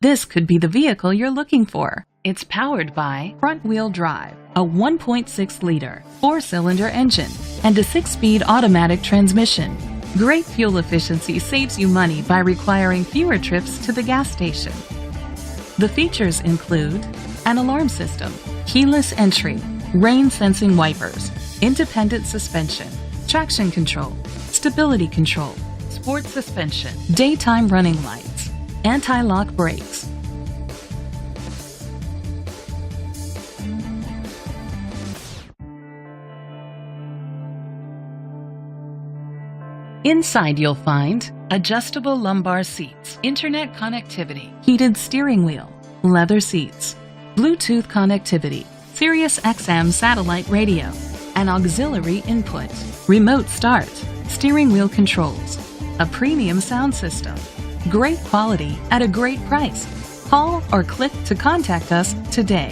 This could be the vehicle you're looking for. It's powered by front-wheel drive, a 1.6-liter 4-cylinder engine, and a 6-speed automatic transmission. Great fuel efficiency saves you money by requiring fewer trips to the gas station. The features include an alarm system, keyless entry, rain-sensing wipers, independent suspension, traction control, stability control, sport suspension, daytime running lights, anti-lock brakes. Inside you'll find adjustable lumbar seats, internet connectivity, heated steering wheel, leather seats, Bluetooth connectivity, Sirius XM satellite radio, an auxiliary input, remote start, steering wheel controls, a premium sound system. Great quality at a great price. Call or click to contact us today.